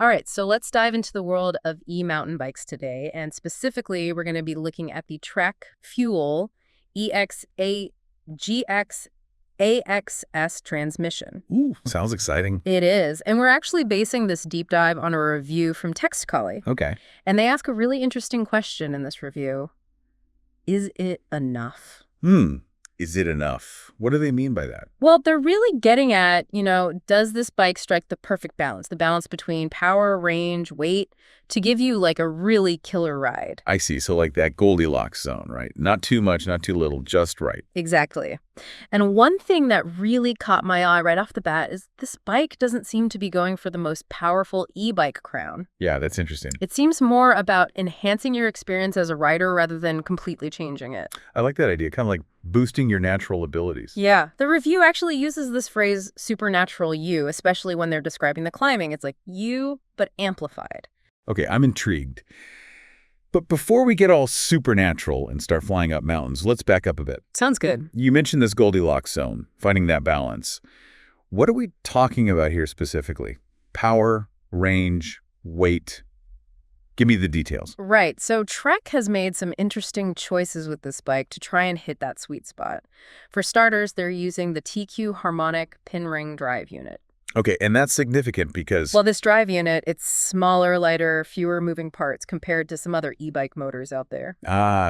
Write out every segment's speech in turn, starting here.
All right, so let's dive into the world of e-mountain bikes today, and specifically, we're going to be looking at the Trek Fuel EXA GX AXS transmission. Ooh, sounds exciting. It is, and we're actually basing this deep dive on a review from Textcolly, Okay. and they ask a really interesting question in this review. Is it enough? Is it enough? What do they mean by that? Well, they're really getting at, does this bike strike the perfect balance, the balance between power, range, weight, to give you like a really killer ride? I see. So like that Goldilocks zone, right? Not too much, not too little, just right. Exactly. And one thing that really caught my eye right off the bat is this bike doesn't seem to be going for the most powerful e-bike crown. Yeah, that's interesting. It seems more about enhancing your experience as a rider rather than completely changing it. I like that idea, kind of like boosting your natural abilities. Yeah. The review actually uses this phrase, supernatural you, especially when they're describing the climbing. It's like you, but amplified. Okay, I'm intrigued. But before we get all supernatural and start flying up mountains, let's back up a bit. Sounds good. You mentioned this Goldilocks zone, finding that balance. What are we talking about here specifically? Power, range, weight? Give me the details. Right. So Trek has made some interesting choices with this bike to try and hit that sweet spot. For starters, they're using the TQ Harmonic pin ring drive unit. Okay, and that's significant because... Well, this drive unit, it's smaller, lighter, fewer moving parts compared to some other e-bike motors out there.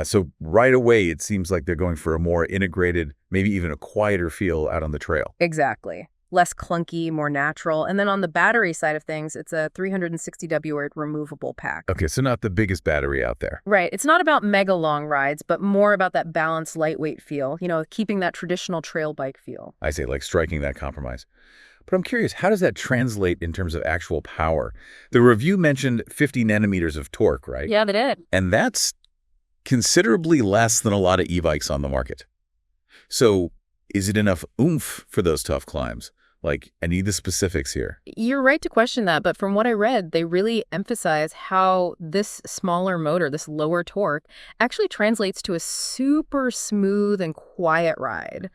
So right away, it seems like they're going for a more integrated, maybe even a quieter feel out on the trail. Exactly. Less clunky, more natural. And then on the battery side of things, it's a 360 W removable pack. Okay, so not the biggest battery out there. Right. It's not about mega long rides, but more about that balanced, lightweight feel, keeping that traditional trail bike feel. I say, like striking that compromise. But I'm curious, how does that translate in terms of actual power? The review mentioned 50 nanometers of torque, right? Yeah, they did. And that's considerably less than a lot of e-bikes on the market. So is it enough oomph for those tough climbs? Like, I need the specifics here. You're right to question that, but from what I read, they really emphasize how this smaller motor, this lower torque, actually translates to a super smooth and quiet ride.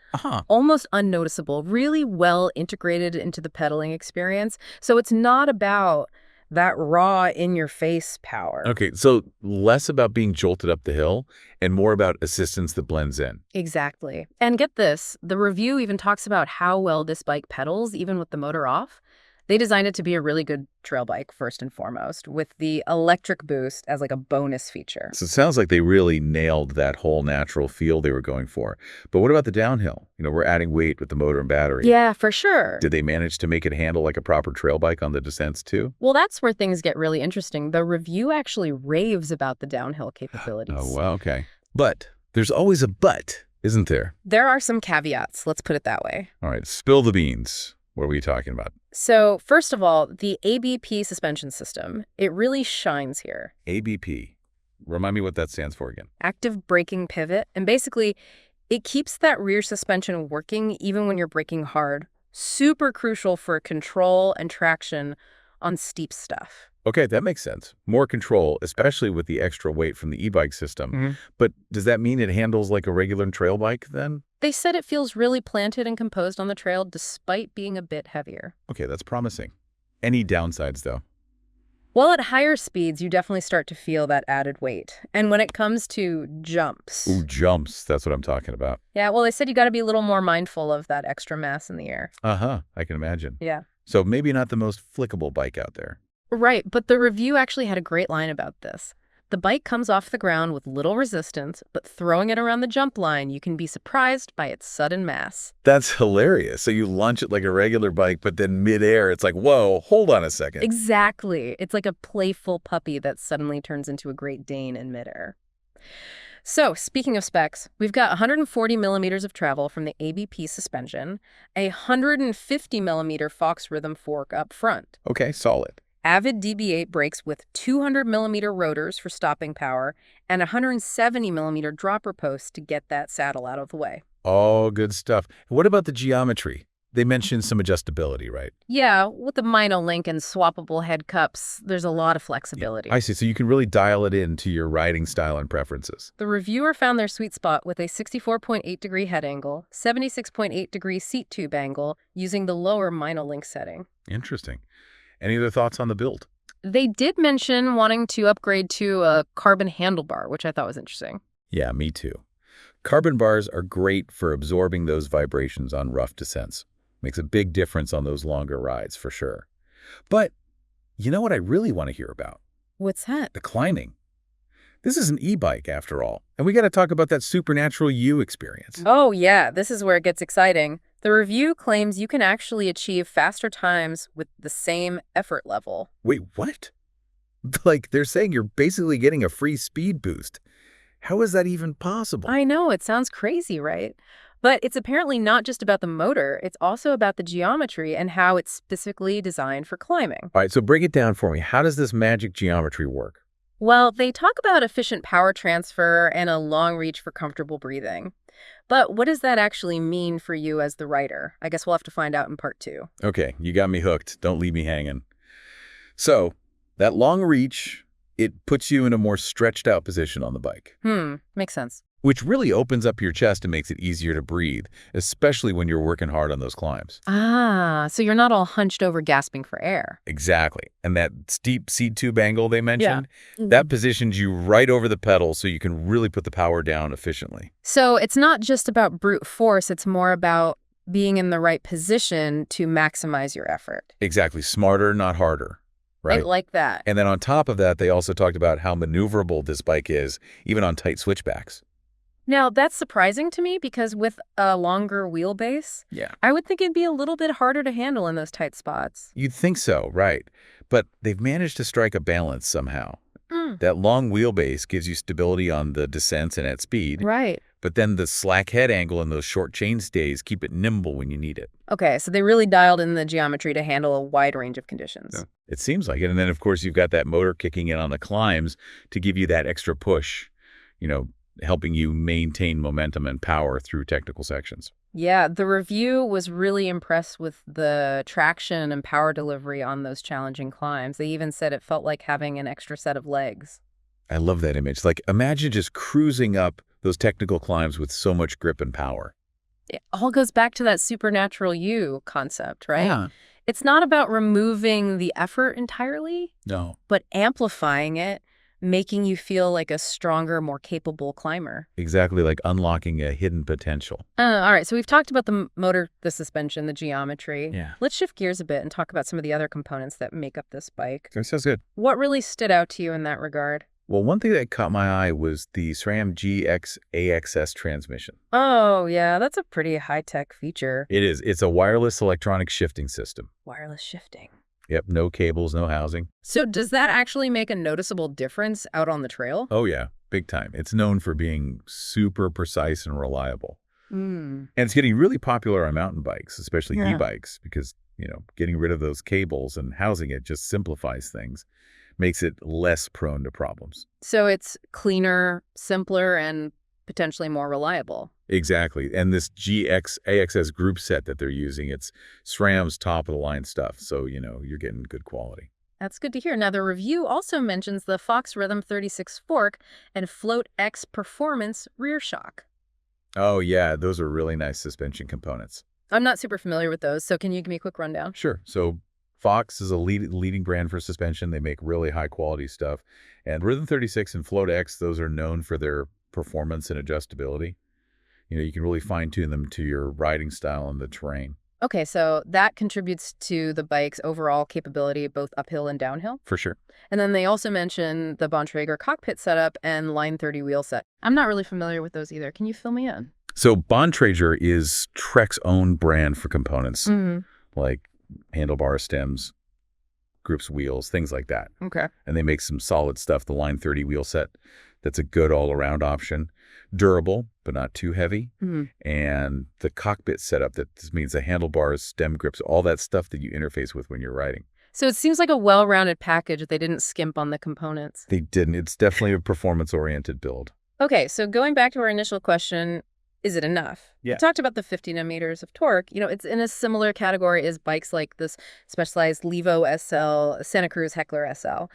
Almost unnoticeable, really well integrated into the pedaling experience. So it's not about that raw, in-your-face power. Okay, so less about being jolted up the hill and more about assistance that blends in. Exactly. And get this, the review even talks about how well this bike pedals, even with the motor off. They designed it to be a really good trail bike, first and foremost, with the electric boost as like a bonus feature. So it sounds like they really nailed that whole natural feel they were going for. But what about the downhill? We're adding weight with the motor and battery. Yeah, for sure. Did they manage to make it handle like a proper trail bike on the descents too? Well, that's where things get really interesting. The review actually raves about the downhill capabilities. Oh, well, okay. But there's always a but, isn't there? There are some caveats, let's put it that way. All right, spill the beans. What are we talking about? So, first of all, the ABP suspension system, it really shines here. ABP. Remind me what that stands for again. Active braking pivot. And basically, it keeps that rear suspension working even when you're braking hard. Super crucial for control and traction on steep stuff. Okay, that makes sense. More control, especially with the extra weight from the e-bike system. But does that mean it handles like a regular trail bike then? They said it feels really planted and composed on the trail despite being a bit heavier. Okay, that's promising. Any downsides though? Well, at higher speeds, you definitely start to feel that added weight. And when it comes to jumps... Ooh, jumps. That's what I'm talking about. Yeah, well, they said you got to be a little more mindful of that extra mass in the air. I can imagine. Yeah. So maybe not the most flickable bike out there. Right, but the review actually had a great line about this. The bike comes off the ground with little resistance, but throwing it around the jump line, you can be surprised by its sudden mass. That's hilarious. So you launch it like a regular bike, but then midair, it's like, whoa, hold on a second. Exactly. It's like a playful puppy that suddenly turns into a Great Dane in midair. So, speaking of specs, we've got 140 millimeters of travel from the ABP suspension, a 150 millimeter Fox rhythm fork up front. Okay, solid. Avid DB8 brakes with 200 millimeter rotors for stopping power and 170 millimeter dropper posts to get that saddle out of the way. All good stuff. What about the geometry? They mentioned some adjustability, right? Yeah, with the MinoLink and swappable head cups, there's a lot of flexibility. I see. So you can really dial it into your riding style and preferences. The reviewer found their sweet spot with a 64.8-degree head angle, 76.8-degree seat tube angle, using the lower MinoLink setting. Interesting. Any other thoughts on the build? They did mention wanting to upgrade to a carbon handlebar, which I thought was interesting. Yeah, me too. Carbon bars are great for absorbing those vibrations on rough descents. Makes a big difference on those longer rides, for sure. But you know what I really want to hear about? What's that? The climbing. This is an e-bike, after all, and we got to talk about that supernatural U experience. Oh, yeah, this is where it gets exciting. The review claims you can actually achieve faster times with the same effort level. Wait, what? Like, they're saying you're basically getting a free speed boost. How is that even possible? I know, it sounds crazy, right? But it's apparently not just about the motor, it's also about the geometry and how it's specifically designed for climbing. All right, so break it down for me. How does this magic geometry work? Well, they talk about efficient power transfer and a long reach for comfortable breathing. But what does that actually mean for you as the rider? I guess we'll have to find out in part 2. Okay, you got me hooked. Don't leave me hanging. So, that long reach, it puts you in a more stretched out position on the bike. Makes sense. Which really opens up your chest and makes it easier to breathe, especially when you're working hard on those climbs. Ah, so you're not all hunched over gasping for air. Exactly. And that steep seat tube angle they mentioned, Mhm. that positions you right over the pedal so you can really put the power down efficiently. So it's not just about brute force, it's more about being in the right position to maximize your effort. Exactly. Smarter, not harder. Right? I like that. And then on top of that, they also talked about how maneuverable this bike is, even on tight switchbacks. Now, that's surprising to me because with a longer wheelbase, Yeah. I would think it'd be a little bit harder to handle in those tight spots. You'd think so, right. But they've managed to strike a balance somehow. That long wheelbase gives you stability on the descents and at speed. Right. But then the slack head angle and those short chain stays keep it nimble when you need it. Okay, so they really dialed in the geometry to handle a wide range of conditions. Yeah. It seems like it. And then, of course, you've got that motor kicking in on the climbs to give you that extra push, helping you maintain momentum and power through technical sections. Yeah, the review was really impressed with the traction and power delivery on those challenging climbs. They even said it felt like having an extra set of legs. I love that image. Like, imagine just cruising up those technical climbs with so much grip and power. It all goes back to that supernatural you concept, right? Yeah. It's not about removing the effort entirely, No. but amplifying it, making you feel like a stronger, more capable climber. Exactly, like unlocking a hidden potential. All right, so we've talked about the motor, the suspension, the geometry. Yeah. Let's shift gears a bit and talk about some of the other components that make up this bike. That sounds good. What really stood out to you in that regard? Well, one thing that caught my eye was the SRAM GX AXS transmission. Oh, yeah, that's a pretty high-tech feature. It is. It's a wireless electronic shifting system. Wireless shifting. Yep, no cables, no housing. So does that actually make a noticeable difference out on the trail? Oh, yeah, big time. It's known for being super precise and reliable. And it's getting really popular on mountain bikes, especially e-bikes, because, getting rid of those cables and housing it just simplifies things, makes it less prone to problems. So it's cleaner, simpler, and potentially more reliable. Exactly. And this GX AXS group set that they're using, it's SRAM's top-of-the-line stuff, so, you're getting good quality. That's good to hear. Now, the review also mentions the Fox Rhythm 36 fork and Float X Performance rear shock. Oh, yeah, those are really nice suspension components. I'm not super familiar with those, so can you give me a quick rundown? Sure. So Fox is a leading brand for suspension. They make really high-quality stuff. And Rhythm 36 and Float X, those are known for their performance and adjustability. You can really fine-tune them to your riding style and the terrain. Okay, so that contributes to the bike's overall capability, both uphill and downhill. For sure. And then they also mention the Bontrager cockpit setup and Line 30 wheel set. I'm not really familiar with those either. Can you fill me in? So Bontrager is Trek's own brand for components, like handlebar stems, groups, wheels, things like that. Okay. And they make some solid stuff. The Line 30 wheel set, that's a good all-around option. Durable, but not too heavy. And the cockpit setup, that means the handlebars, stem grips, all that stuff that you interface with when you're riding. So it seems like a well-rounded package. They didn't skimp on the components. They didn't. It's definitely a performance-oriented build. Okay, so going back to our initial question, is it enough? Yeah. We talked about the 50 newton-meters of torque. It's in a similar category as bikes like this Specialized Levo SL, Santa Cruz Heckler SL.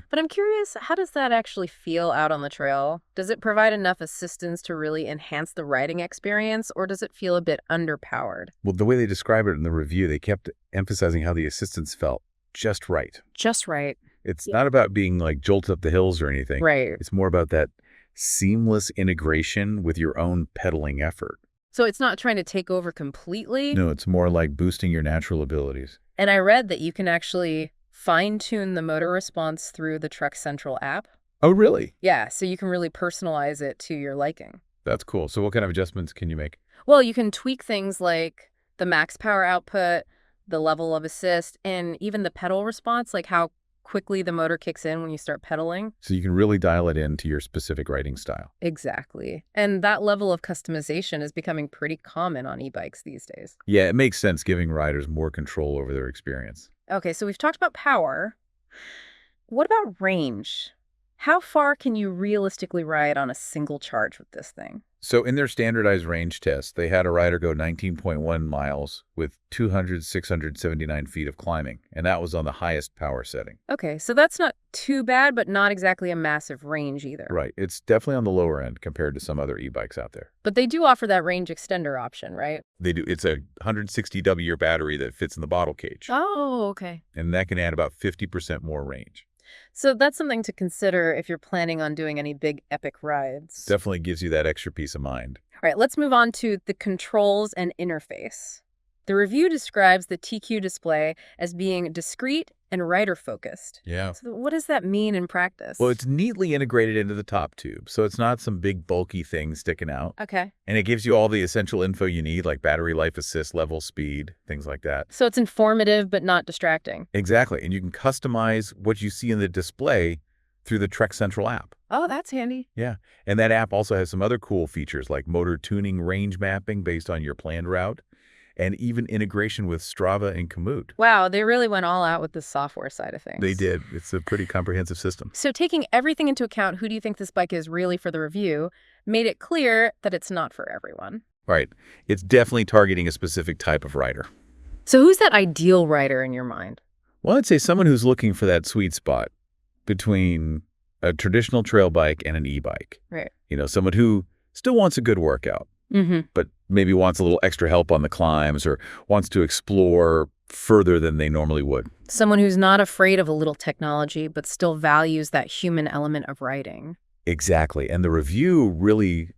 But I'm curious, how does that actually feel out on the trail? Does it provide enough assistance to really enhance the riding experience, or does it feel a bit underpowered? Well, the way they describe it in the review, they kept emphasizing how the assistance felt just right. Just right. It's not about being like jolted up the hills or anything. Right. It's more about that seamless integration with your own pedaling effort. So it's not trying to take over completely? No, it's more like boosting your natural abilities. And I read that you can actually fine-tune the motor response through the Trek Central app. Oh, really? Yeah, so you can really personalize it to your liking. That's cool. So what kind of adjustments can you make? Well, you can tweak things like the max power output, the level of assist, and even the pedal response, like how quickly the motor kicks in when you start pedaling. So you can really dial it into your specific riding style. Exactly. And that level of customization is becoming pretty common on e-bikes these days. Yeah, it makes sense giving riders more control over their experience. Okay, so we've talked about power. What about range? How far can you realistically ride on a single charge with this thing? So in their standardized range test, they had a rider go 19.1 miles with 679 feet of climbing, and that was on the highest power setting. Okay, so that's not too bad, but not exactly a massive range either. Right. It's definitely on the lower end compared to some other e-bikes out there. But they do offer that range extender option, right? They do. It's a 160W battery that fits in the bottle cage. Oh, okay. And that can add about 50% more range. So that's something to consider if you're planning on doing any big epic rides. Definitely gives you that extra peace of mind. All right, let's move on to the controls and interface. The review describes the TQ display as being discrete and rider-focused. Yeah. So what does that mean in practice? Well, it's neatly integrated into the top tube, so it's not some big bulky thing sticking out. Okay. And it gives you all the essential info you need, like battery life assist, level, speed, things like that. So it's informative but not distracting. Exactly. And you can customize what you see in the display through the Trek Central app. Oh, that's handy. Yeah. And that app also has some other cool features like motor tuning, range mapping based on your planned route, and even integration with Strava and Komoot. Wow, they really went all out with the software side of things. They did. It's a pretty comprehensive system. So taking everything into account, who do you think this bike is really for the review, made it clear that it's not for everyone. Right. It's definitely targeting a specific type of rider. So who's that ideal rider in your mind? Well, I'd say someone who's looking for that sweet spot between a traditional trail bike and an e-bike. Right. You know, someone who still wants a good workout, but maybe wants a little extra help on the climbs or wants to explore further than they normally would. Someone who's not afraid of a little technology, but still values that human element of riding. Exactly. And the review really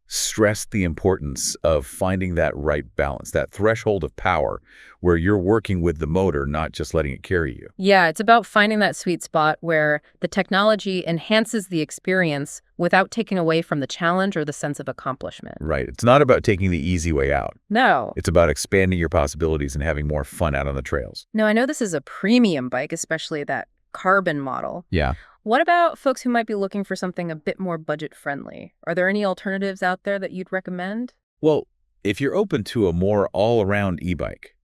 stressed the importance of finding that right balance, that threshold of power where you're working with the motor, not just letting it carry you. Yeah, it's about finding that sweet spot where the technology enhances the experience without taking away from the challenge or the sense of accomplishment. Right. It's not about taking the easy way out. No. It's about expanding your possibilities and having more fun out on the trails. No, I know this is a premium bike, especially that carbon model. Yeah. What about folks who might be looking for something a bit more budget-friendly? Are there any alternatives out there that you'd recommend? Well, if you're open to a more all-around e-bike,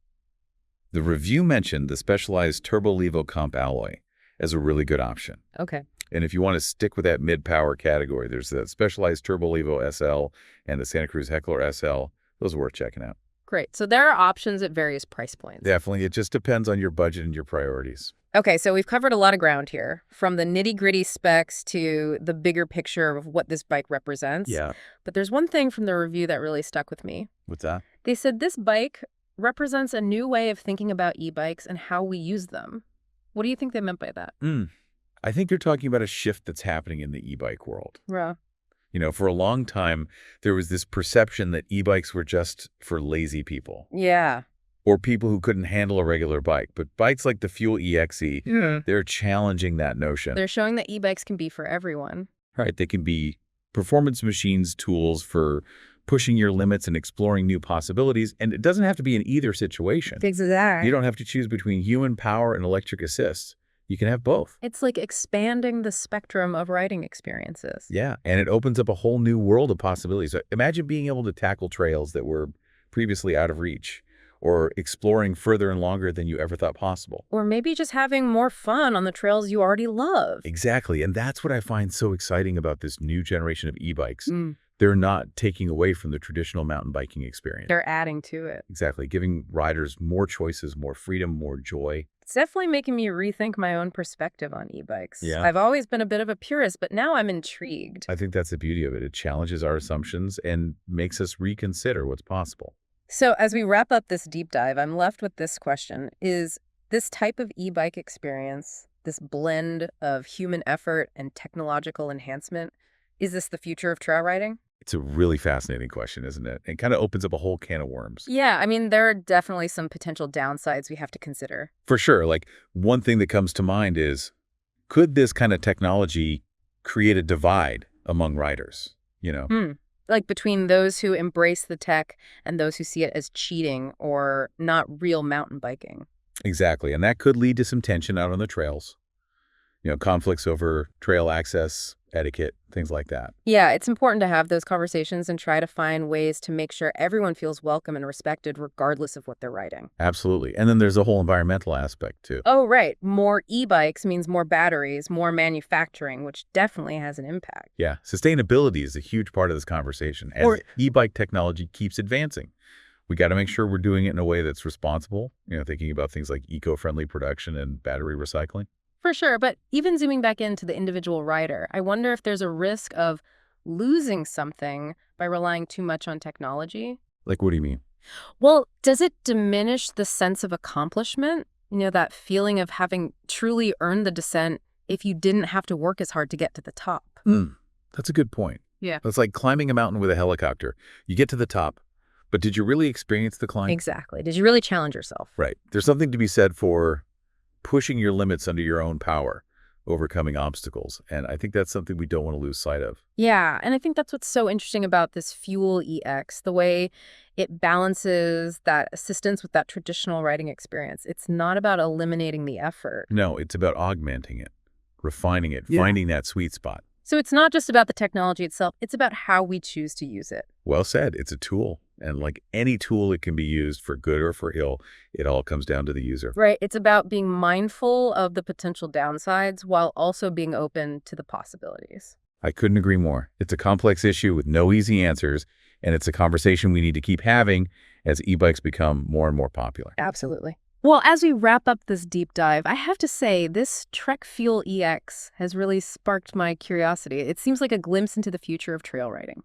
the review mentioned the specialized Turbo Levo Comp alloy as a really good option. Okay. And if you want to stick with that mid-power category, there's the specialized Turbo Levo SL and the Santa Cruz Heckler SL. Those are worth checking out. Great. So there are options at various price points. Definitely. It just depends on your budget and your priorities. Okay, so we've covered a lot of ground here, from the nitty-gritty specs to the bigger picture of what this bike represents. Yeah. But there's one thing from the review that really stuck with me. What's that? They said this bike represents a new way of thinking about e-bikes and how we use them. What do you think they meant by that? I think you're talking about a shift that's happening in the e-bike world. Yeah. You know, for a long time, there was this perception that e-bikes were just for lazy people. Yeah. Or people who couldn't handle a regular bike. But bikes like the Fuel EXe, they're challenging that notion. They're showing that e-bikes can be for everyone. Right. They can be performance machines, tools for pushing your limits and exploring new possibilities. And it doesn't have to be in either situation. Exactly. You don't have to choose between human power and electric assist. You can have both. It's like expanding the spectrum of riding experiences. Yeah. And it opens up a whole new world of possibilities. So imagine being able to tackle trails that were previously out of reach, or exploring further and longer than you ever thought possible. Or maybe just having more fun on the trails you already love. Exactly. And that's what I find so exciting about this new generation of e-bikes. They're not taking away from the traditional mountain biking experience. They're adding to it. Exactly. Giving riders more choices, more freedom, more joy. It's definitely making me rethink my own perspective on e-bikes. Yeah. I've always been a bit of a purist, but now I'm intrigued. I think that's the beauty of it. It challenges our assumptions and makes us reconsider what's possible. So as we wrap up this deep dive, I'm left with this question. Is this type of e-bike experience this blend of human effort and technological enhancement. Is this the future of trail riding? It's a really fascinating question, isn't it? It kind of opens up a whole can of worms. Yeah, I mean, there are definitely some potential downsides we have to consider. For sure. Like, one thing that comes to mind is, could this kind of technology create a divide among riders? Like between those who embrace the tech and those who see it as cheating or not real mountain biking. Exactly. And that could lead to some tension out on the trails. Conflicts over trail access, etiquette, things like that. Yeah, it's important to have those conversations and try to find ways to make sure everyone feels welcome and respected regardless of what they're riding. Absolutely. And then there's a whole environmental aspect, too. Oh, right. More e-bikes means more batteries, more manufacturing, which definitely has an impact. Yeah. Sustainability is a huge part of this conversation as e-bike technology keeps advancing. We got to make sure we're doing it in a way that's responsible, thinking about things like eco-friendly production and battery recycling. For sure, but even zooming back into the individual rider, I wonder if there's a risk of losing something by relying too much on technology. Like, what do you mean? Well, does it diminish the sense of accomplishment? That feeling of having truly earned the descent if you didn't have to work as hard to get to the top. That's a good point. Yeah. It's like climbing a mountain with a helicopter. You get to the top, but did you really experience the climb? Exactly. Did you really challenge yourself? Right. There's something to be said for pushing your limits under your own power, overcoming obstacles. And I think that's something we don't want to lose sight of. Yeah, and I think that's what's so interesting about this Fuel EXe, the way it balances that assistance with that traditional riding experience. It's not about eliminating the effort. No, it's about augmenting it, refining it, finding that sweet spot. So it's not just about the technology itself, it's about how we choose to use it. Well said. It's a tool. And like any tool, it can be used for good or for ill. It all comes down to the user. Right. It's about being mindful of the potential downsides while also being open to the possibilities. I couldn't agree more. It's a complex issue with no easy answers, and it's a conversation we need to keep having as e-bikes become more and more popular. Absolutely. Well, as we wrap up this deep dive, I have to say this Trek Fuel EXe has really sparked my curiosity. It seems like a glimpse into the future of trail riding.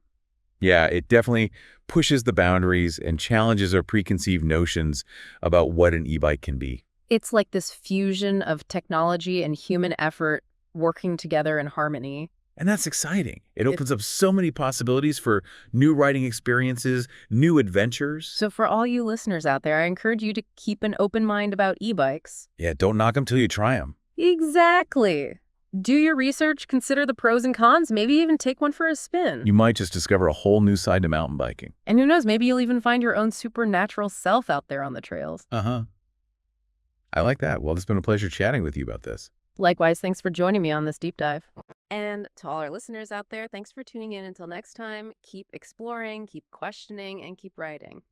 Yeah, it definitely pushes the boundaries and challenges our preconceived notions about what an e-bike can be. It's like this fusion of technology and human effort working together in harmony. And that's exciting. It opens up so many possibilities for new riding experiences, new adventures. So for all you listeners out there, I encourage you to keep an open mind about e-bikes. Yeah, don't knock them till you try them. Exactly. Do your research, consider the pros and cons, maybe even take one for a spin. You might just discover a whole new side to mountain biking. And who knows, maybe you'll even find your own supernatural self out there on the trails. I like that. Well, it's been a pleasure chatting with you about this. Likewise, thanks for joining me on this deep dive. And to all our listeners out there, thanks for tuning in. Until next time, keep exploring, keep questioning, and keep writing.